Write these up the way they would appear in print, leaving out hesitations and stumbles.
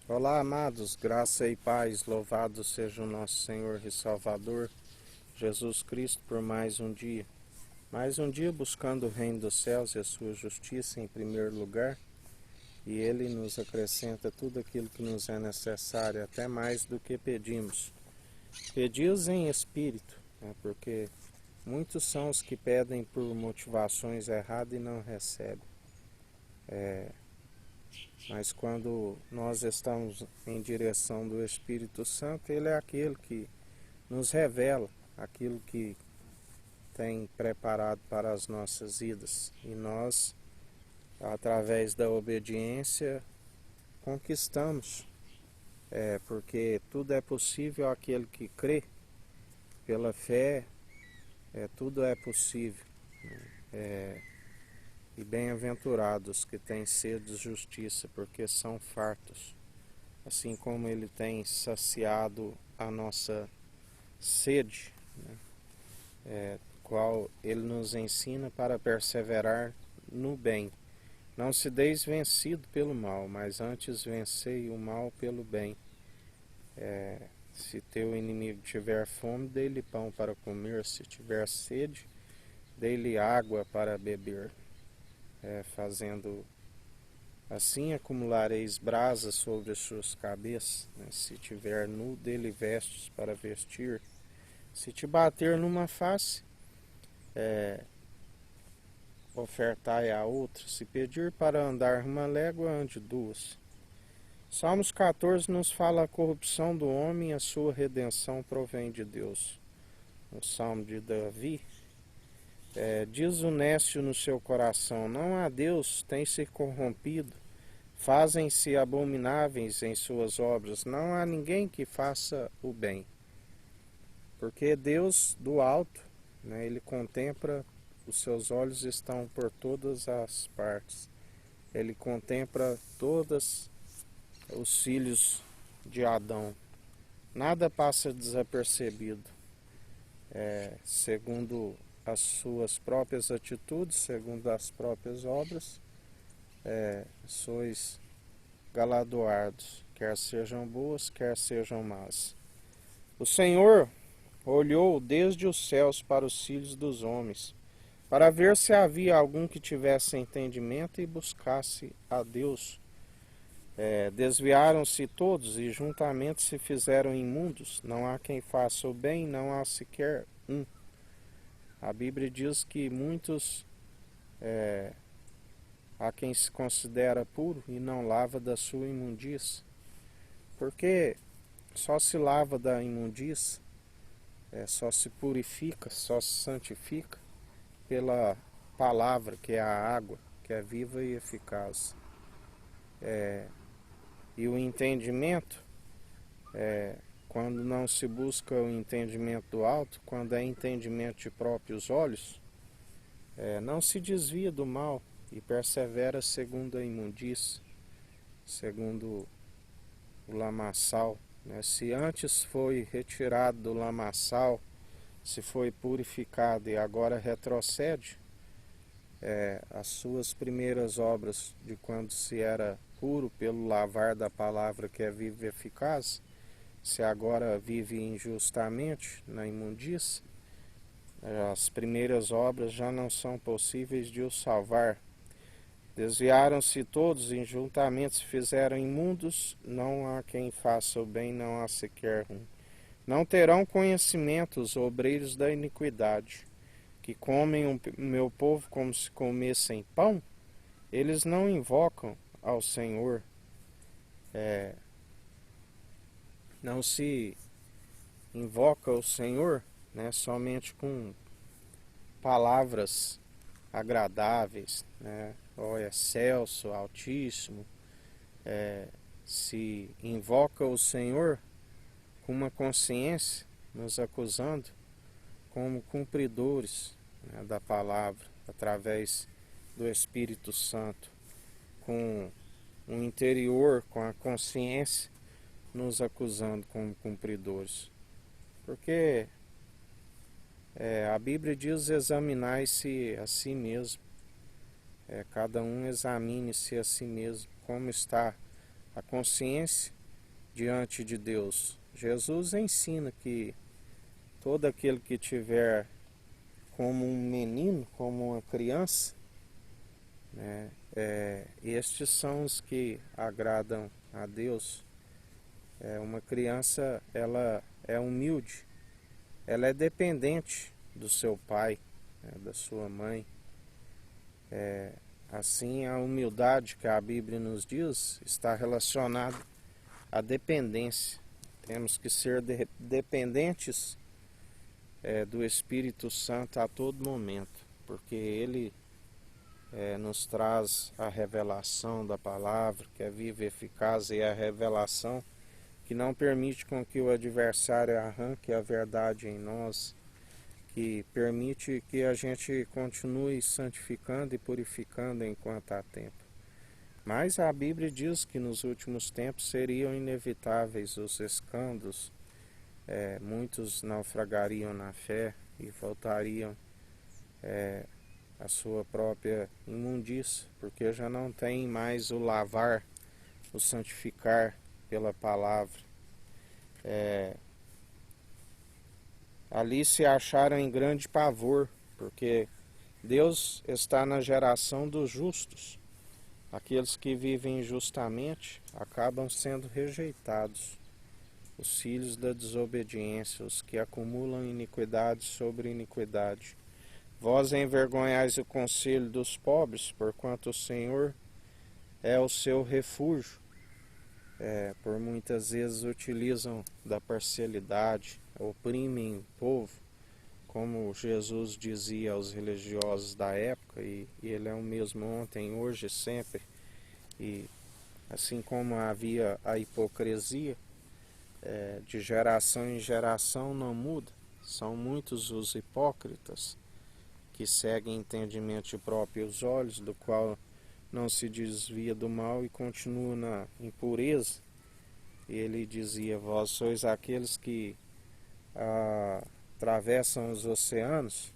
Olá, amados, graça e paz, louvado seja o nosso Senhor e Salvador, Jesus Cristo, por mais um dia. Mais um dia buscando o reino dos céus e a sua justiça em primeiro lugar, e Ele nos acrescenta tudo aquilo que nos é necessário, até mais do que pedimos. Pedis em espírito, porque muitos são os que pedem por motivações erradas e não recebem. Mas quando nós estamos em direção do Espírito Santo, Ele é aquele que nos revela aquilo que tem preparado para as nossas vidas. E nós, através da obediência, conquistamos. Porque tudo é possível àquele que crê. Pela fé, tudo é possível. E bem-aventurados que têm sede de justiça, porque são fartos. Assim como Ele tem saciado a nossa sede, qual Ele nos ensina para perseverar no bem. Não se deis vencido pelo mal, mas antes vencei o mal pelo bem. Se teu inimigo tiver fome, dê-lhe pão para comer. Se tiver sede, dê-lhe água para beber. Fazendo assim, acumulareis brasas sobre as suas cabeças. Se tiver nu, dê-lhe vestes para vestir. Se te bater numa face, ofertai a outra. Se pedir para andar uma légua, ande duas. Salmos 14 nos fala a corrupção do homem e a sua redenção provém de Deus. No Salmo de Davi, diz o nécio no seu coração: não há Deus, tem-se corrompido, fazem-se abomináveis em suas obras, não há ninguém que faça o bem. Porque Deus do alto, Ele contempla, os seus olhos estão por todas as partes. Ele contempla todos os filhos de Adão. Nada passa desapercebido. Segundo as suas próprias atitudes, segundo as próprias obras, sois galardoados, quer sejam boas, quer sejam más. O Senhor olhou desde os céus para os filhos dos homens, para ver se havia algum que tivesse entendimento e buscasse a Deus. Desviaram-se todos e juntamente se fizeram imundos. Não há quem faça o bem, não há sequer um. A Bíblia diz que muitos há quem se considera puro e não lava da sua imundície. Porque só se lava da imundície, só se purifica, só se santifica pela palavra, que é a água, que é viva e eficaz. E o entendimento, quando não se busca o entendimento do alto, quando é entendimento de próprios olhos, não se desvia do mal e persevera segundo a imundície, segundo o lamaçal. Se antes foi retirado do lamaçal, se foi purificado e agora retrocede, as suas primeiras obras de quando se era puro pelo lavar da palavra que é viva e eficaz, se agora vive injustamente na imundície, as primeiras obras já não são possíveis de o salvar. Desviaram-se todos e juntamente se fizeram imundos, não há quem faça o bem, não há sequer um. Não terão conhecimento os obreiros da iniquidade, que comem o meu povo como se comessem pão. Eles não invocam ao Senhor. Não se invoca o Senhor, somente com palavras agradáveis, ó excelso, altíssimo. Se invoca o Senhor com uma consciência, nos acusando como cumpridores da palavra, através do Espírito Santo, com o interior, com a consciência, nos acusando como cumpridores. Porque a Bíblia diz: examinai-se a si mesmo. Cada um examine-se a si mesmo, como está a consciência diante de Deus? Jesus ensina que todo aquele que tiver como um menino, como uma criança, né, estes são os que agradam a Deus. Uma criança, ela é humilde, ela é dependente do seu pai, né, da sua mãe. Assim, a humildade que a Bíblia nos diz está relacionada à dependência. Temos que ser dependentes do Espírito Santo a todo momento, porque Ele nos traz a revelação da palavra, que é viva e eficaz, e a revelação que não permite com que o adversário arranque a verdade em nós, que permite que a gente continue santificando e purificando enquanto há tempo. Mas a Bíblia diz que nos últimos tempos seriam inevitáveis os escândalos, muitos naufragariam na fé e voltariam à sua própria imundícia, porque já não tem mais o lavar, o santificar pela palavra. Ali se acharam em grande pavor, porque Deus está na geração dos justos. Aqueles que vivem injustamente acabam sendo rejeitados. Os filhos da desobediência, os que acumulam iniquidade sobre iniquidade. Vós envergonhais o conselho dos pobres, porquanto o Senhor é o seu refúgio. Por muitas vezes utilizam da parcialidade, oprimem o povo, como Jesus dizia aos religiosos da época, e ele é o mesmo ontem, hoje e sempre. E assim como havia a hipocrisia, de geração em geração não muda. São muitos os hipócritas que seguem entendimento de próprios olhos, do qual não se desvia do mal e continua na impureza. E ele dizia: vós sois aqueles que atravessam os oceanos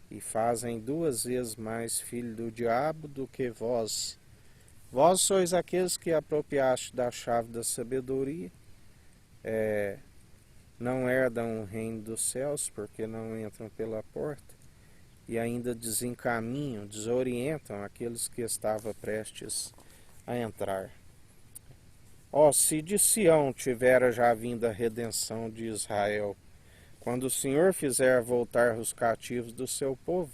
e fazem 2 vezes mais filho do diabo do que vós. Vós sois aqueles que apropriaste da chave da sabedoria, não herdam o reino dos céus, porque não entram pela porta, e ainda desencaminham, desorientam aqueles que estavam prestes a entrar. Se de Sião tivera já vindo a redenção de Israel, quando o Senhor fizer voltar os cativos do seu povo,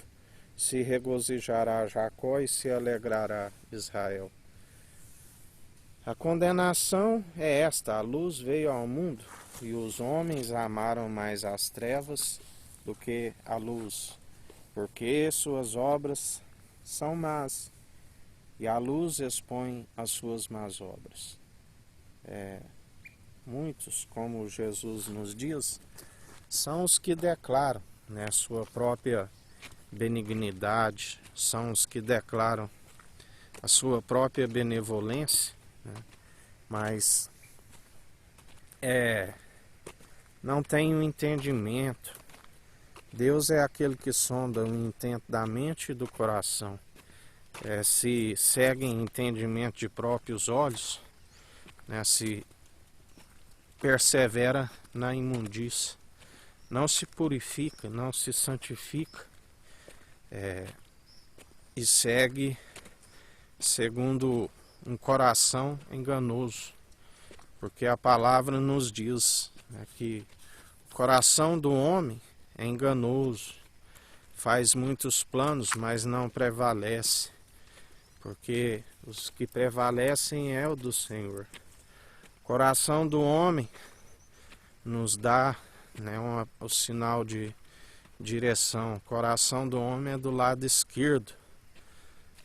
se regozijará Jacó e se alegrará Israel. A condenação é esta: a luz veio ao mundo, e os homens amaram mais as trevas do que a luz, porque suas obras são más, e a luz expõe as suas más obras. Muitos, como Jesus nos diz, são os que declaram, né, sua própria benignidade, são os que declaram a sua própria benevolência, né, mas não tem um entendimento. Deus é aquele que sonda o intento da mente e do coração. Se seguem entendimento de próprios olhos, né, se persevera na imundícia, não se purifica, não se santifica, e segue segundo um coração enganoso, porque a palavra nos diz, né, que o coração do homem é enganoso, faz muitos planos, mas não prevalece, porque os que prevalecem é o do Senhor. O coração do homem nos dá, né, o sinal de direção. O coração do homem é do lado esquerdo,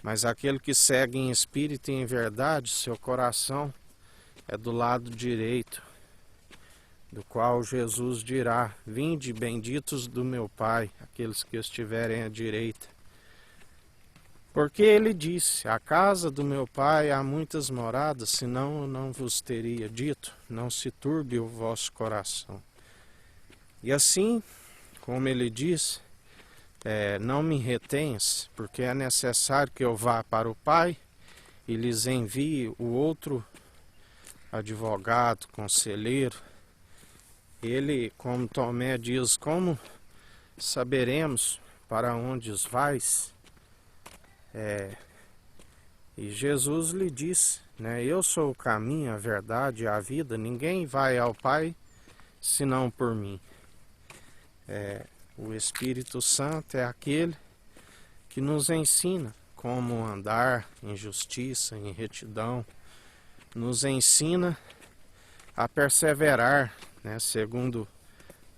mas aquele que segue em espírito e em verdade, seu coração é do lado direito, do qual Jesus dirá: vinde, benditos do meu Pai, aqueles que estiverem à direita. Porque ele disse: a casa do meu Pai há muitas moradas, senão eu não vos teria dito, não se turbe o vosso coração. E assim, como ele diz, não me retenhas, porque é necessário que eu vá para o Pai e lhes envie o outro advogado, conselheiro. Ele, como Tomé diz, como saberemos para onde vais? E Jesus lhe disse, né? Eu sou o caminho, a verdade e a vida. Ninguém vai ao Pai senão por mim. O Espírito Santo é aquele que nos ensina como andar em justiça, em retidão. Nos ensina a perseverar, né, segundo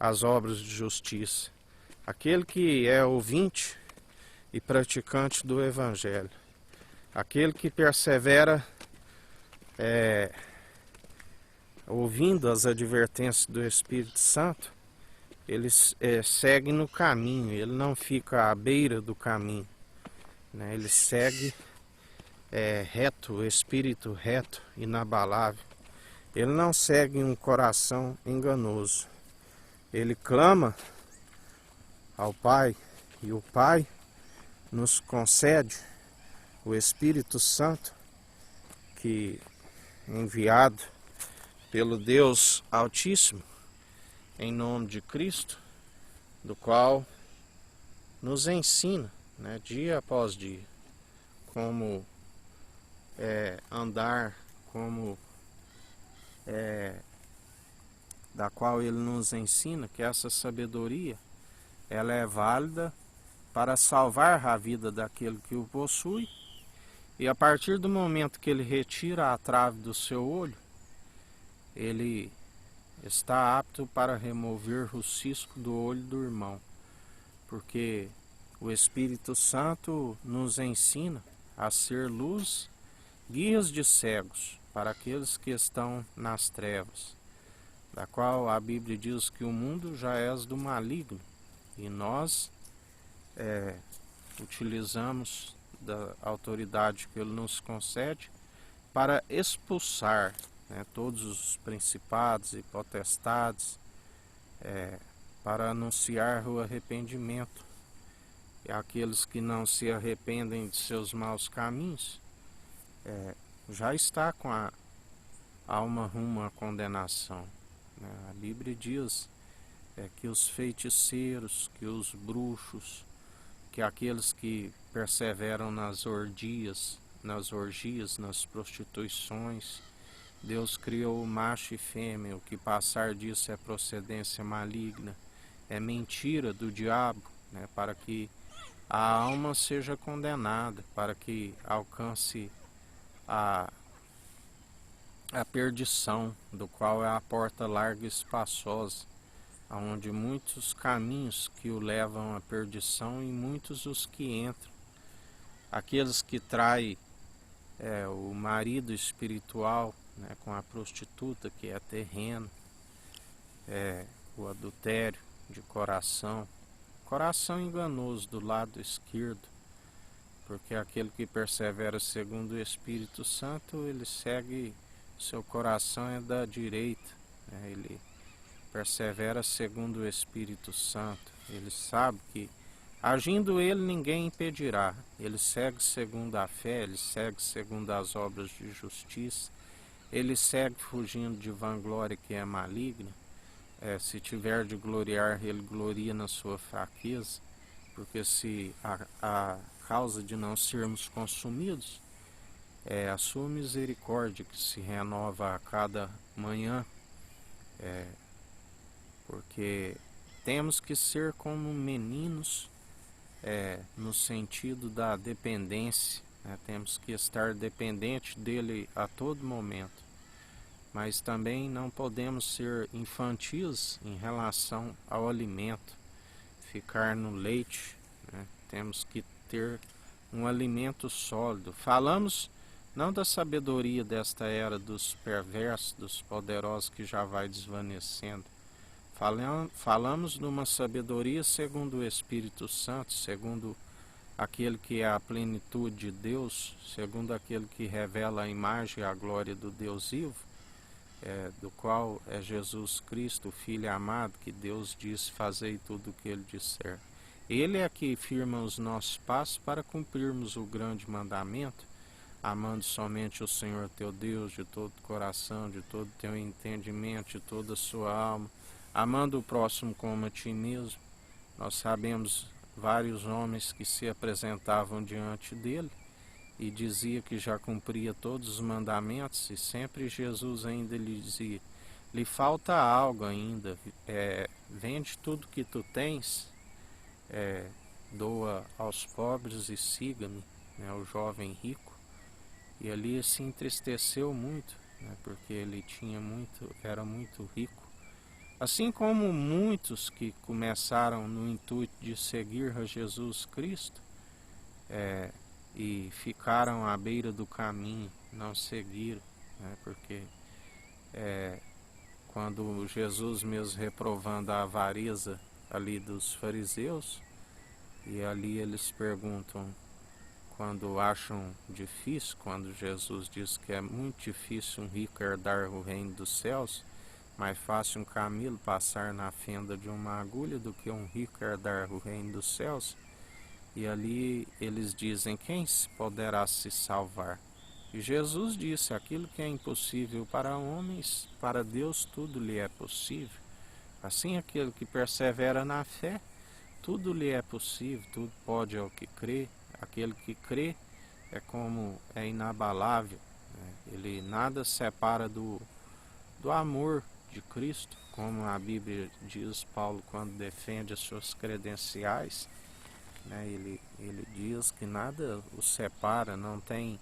as obras de justiça. Aquele que é ouvinte e praticante do Evangelho. Aquele que persevera ouvindo as advertências do Espírito Santo, ele segue no caminho, ele não fica à beira do caminho, né? Ele segue reto, o espírito reto, inabalável. Ele não segue um coração enganoso. Ele clama ao Pai e o Pai nos concede o Espírito Santo, que enviado pelo Deus Altíssimo, em nome de Cristo, do qual nos ensina, né, dia após dia, como andar, como da qual ele nos ensina que essa sabedoria ela é válida para salvar a vida daquele que o possui, e a partir do momento que ele retira a trave do seu olho, ele está apto para remover o cisco do olho do irmão, porque o Espírito Santo nos ensina a ser luz, guias de cegos para aqueles que estão nas trevas, da qual a Bíblia diz que o mundo já é do maligno, e nós utilizamos da autoridade que ele nos concede para expulsar, né, todos os principados e potestades, para anunciar o arrependimento. E aqueles que não se arrependem de seus maus caminhos, já está com a alma rumo à condenação, né? A Bíblia diz que os feiticeiros, que os bruxos, que aqueles que perseveram nas orgias, nas prostituições, Deus criou o macho e fêmea, o que passar disso é procedência maligna, é mentira do diabo, né, para que a alma seja condenada, para que alcance a perdição, do qual é a porta larga e espaçosa, onde muitos caminhos que o levam à perdição e muitos os que entram. Aqueles que traem o marido espiritual, né, com a prostituta, que é terreno, o adultério de coração enganoso do lado esquerdo, porque aquele que persevera segundo o Espírito Santo, ele segue, seu coração é da direita, né? Ele persevera segundo o Espírito Santo, ele sabe que agindo ele ninguém impedirá, ele segue segundo a fé, ele segue segundo as obras de justiça, ele segue fugindo de vanglória que é maligna. Se tiver de gloriar, ele gloria na sua fraqueza, porque se a causa de não sermos consumidos é a sua misericórdia que se renova a cada manhã, porque temos que ser como meninos, no sentido da dependência, né? Temos que estar dependente dele a todo momento, mas também não podemos ser infantis em relação ao alimento, ficar no leite, né? Temos que ter um alimento sólido. Falamos não da sabedoria desta era dos perversos, dos poderosos que já vai desvanecendo. Falamos de uma sabedoria segundo o Espírito Santo, segundo aquele que é a plenitude de Deus, segundo aquele que revela a imagem e a glória do Deus vivo, do qual é Jesus Cristo, o Filho amado, que Deus disse: fazei tudo o que ele disser. Ele é que firma os nossos passos para cumprirmos o grande mandamento, amando somente o Senhor teu Deus de todo o coração, de todo o teu entendimento, de toda a sua alma, amando o próximo como a ti mesmo. Nós sabemos vários homens que se apresentavam diante dele e dizia que já cumpria todos os mandamentos, e sempre Jesus ainda lhe dizia: lhe falta algo ainda, vende tudo que tu tens, doa aos pobres e siga-me, né, o jovem rico. E ali se entristeceu muito, né, porque ele era muito rico. Assim como muitos que começaram no intuito de seguir a Jesus Cristo, e ficaram à beira do caminho, não seguiram, né, porque quando Jesus mesmo reprovando a avareza ali dos fariseus, e ali eles perguntam, quando acham difícil, quando Jesus diz que é muito difícil um rico herdar o reino dos céus, mais fácil um camelo passar na fenda de uma agulha do que um rico herdar o reino dos céus. E ali eles dizem: quem poderá se salvar? E Jesus disse: aquilo que é impossível para homens, para Deus tudo lhe é possível. Assim, aquele que persevera na fé, tudo lhe é possível, tudo pode ao que crê. Aquele que crê é inabalável, né? Ele nada separa do amor de Cristo, como a Bíblia diz, Paulo, quando defende as suas credenciais, né? Ele diz que nada o separa, não tem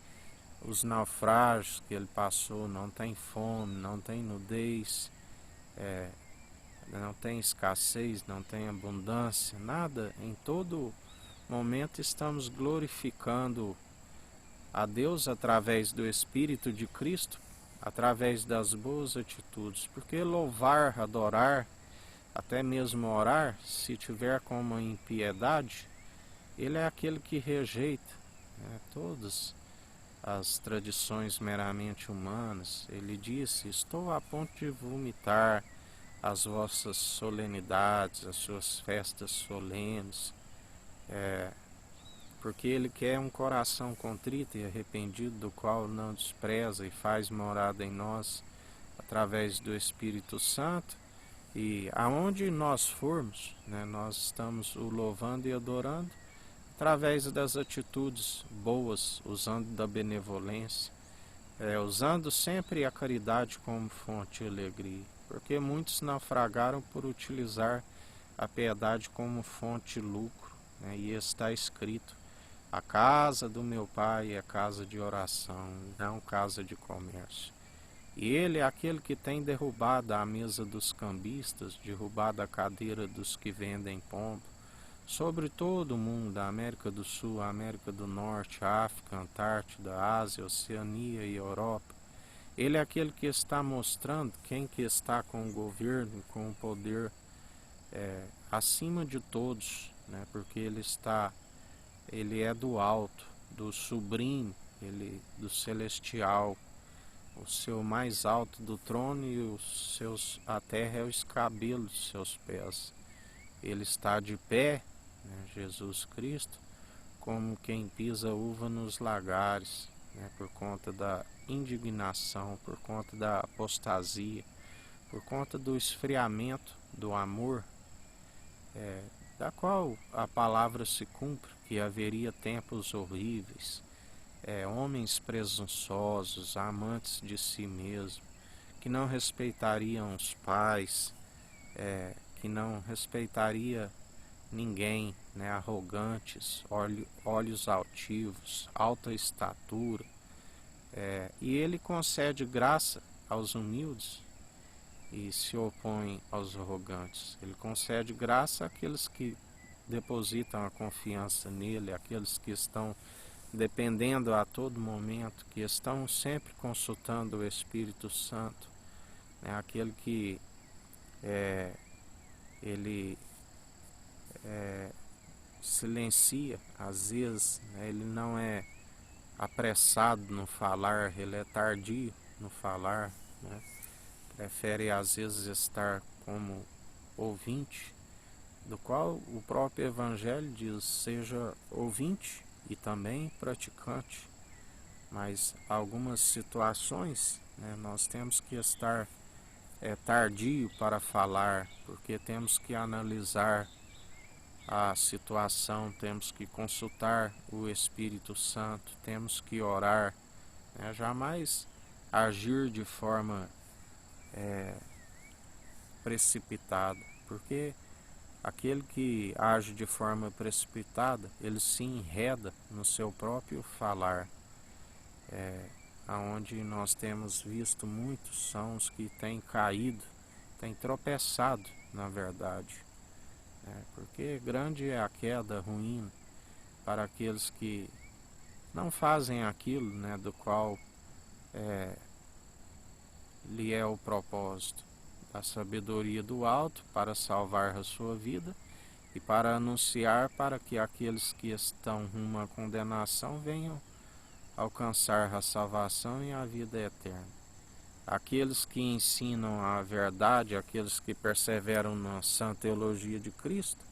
os naufrágios que ele passou, não tem fome, não tem nudez, não tem escassez, não tem abundância, nada. Em todo momento estamos glorificando a Deus através do Espírito de Cristo, através das boas atitudes, porque louvar, adorar, até mesmo orar, se tiver como impiedade, ele é aquele que rejeita, né, todas as tradições meramente humanas. Ele disse: estou a ponto de vomitar as vossas solenidades, as suas festas solenes, porque ele quer um coração contrito e arrependido, do qual não despreza, e faz morada em nós através do Espírito Santo. E aonde nós formos, né, nós estamos o louvando e adorando através das atitudes boas, usando da benevolência, usando sempre a caridade como fonte de alegria, porque muitos naufragaram por utilizar a piedade como fonte de lucro, né, e está escrito: a casa do meu pai é casa de oração, não casa de comércio. E ele é aquele que tem derrubado a mesa dos cambistas, derrubado a cadeira dos que vendem pombo, sobre todo o mundo, da América do Sul, América do Norte, África, Antártida, Ásia, Oceania e Europa. Ele é aquele que está mostrando quem que está com o governo, com o poder acima de todos, né? Porque ele é do alto, do sublime, do celestial, o seu mais alto do trono, e a terra é o escabelo dos seus pés. Ele está de pé, né, Jesus Cristo, como quem pisa uva nos lagares, né, por conta da indignação, por conta da apostasia, por conta do esfriamento do amor, da qual a palavra se cumpre, que haveria tempos horríveis, homens presunçosos, amantes de si mesmo, que não respeitariam os pais, que não respeitaria ninguém, né, arrogantes, olhos altivos, alta estatura, e ele concede graça aos humildes e se opõe aos arrogantes. Ele concede graça àqueles que depositam a confiança nele, àqueles que estão dependendo a todo momento, que estão sempre consultando o Espírito Santo, né? Aquele que ele silencia, às vezes, né? Ele não é apressado no falar, ele é tardio no falar, né? Prefere às vezes estar como ouvinte, do qual o próprio Evangelho diz: seja ouvinte e também praticante. mas algumas situações, né, nós temos que estar tardio para falar, porque temos que analisar a situação, temos que consultar o Espírito Santo, temos que orar, né, jamais agir de forma precipitada, porque aquele que age de forma precipitada, ele se enreda no seu próprio falar. Aonde nós temos visto muitos são os que têm caído, têm tropeçado, na verdade. Porque grande é a queda ruim para aqueles que não fazem aquilo, né, do qual lhe é o propósito da sabedoria do alto para salvar a sua vida e para anunciar para que aqueles que estão rumo à condenação venham alcançar a salvação e a vida eterna. Aqueles que ensinam a verdade, aqueles que perseveram na sã teologia de Cristo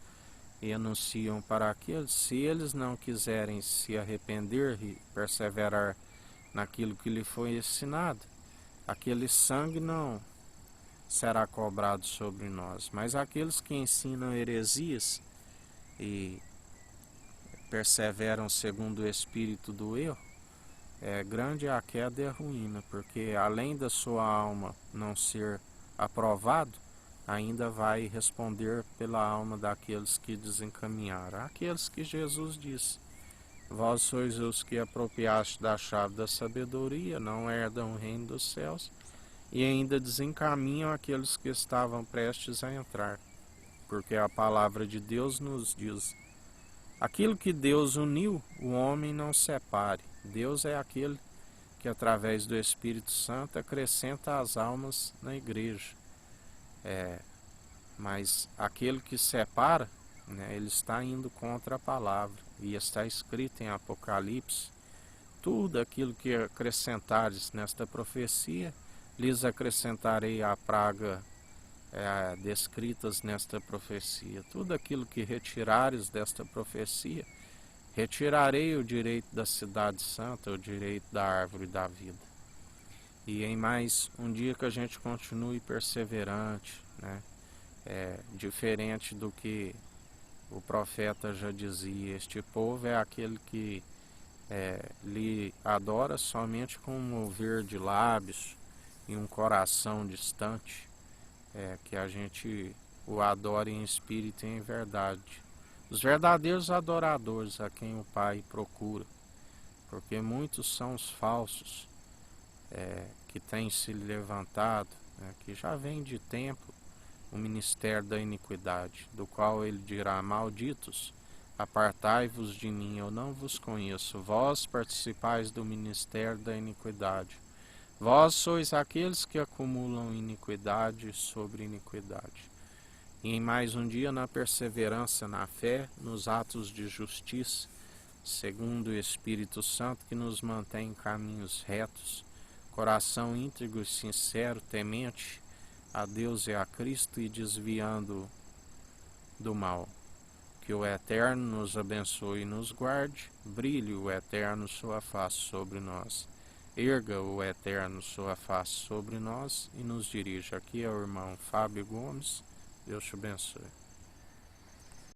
e anunciam para aqueles, se eles não quiserem se arrepender e perseverar naquilo que lhe foi ensinado, aquele sangue não será cobrado sobre nós. Mas aqueles que ensinam heresias e perseveram segundo o espírito do erro, grande é a queda e a ruína, porque além da sua alma não ser aprovado, ainda vai responder pela alma daqueles que desencaminharam. Aqueles que Jesus disse: vós sois os que apropriaste da chave da sabedoria, não herdam o reino dos céus, e ainda desencaminham aqueles que estavam prestes a entrar. Porque a palavra de Deus nos diz: aquilo que Deus uniu, o homem não separe. Deus é aquele que, através do Espírito Santo, acrescenta as almas na igreja. Mas aquele que separa, né, ele está indo contra a palavra. E está escrito em Apocalipse: tudo aquilo que acrescentares nesta profecia, lhes acrescentarei a praga descritas nesta profecia. Tudo aquilo que retirares desta profecia, retirarei o direito da cidade santa, o direito da árvore da vida. E em mais um dia que a gente continue perseverante, né? Diferente do que o profeta já dizia: este povo é aquele que lhe adora somente com um mover de lábios e um coração distante, que a gente o adore em espírito e em verdade. Os verdadeiros adoradores a quem o Pai procura, porque muitos são os falsos que têm se levantado, que já vem de tempo o ministério da iniquidade, do qual ele dirá: malditos, apartai-vos de mim, eu não vos conheço, vós participais do ministério da iniquidade. Vós sois aqueles que acumulam iniquidade sobre iniquidade. E em mais um dia, na perseverança na fé, nos atos de justiça, segundo o Espírito Santo que nos mantém em caminhos retos, coração íntegro e sincero, temente a Deus e a Cristo e desviando do mal. Que o Eterno nos abençoe e nos guarde, brilhe o Eterno sua face sobre nós. Erga o Eterno sua face sobre nós e nos dirija. Aqui é o irmão Fábio Gomes. Deus te abençoe.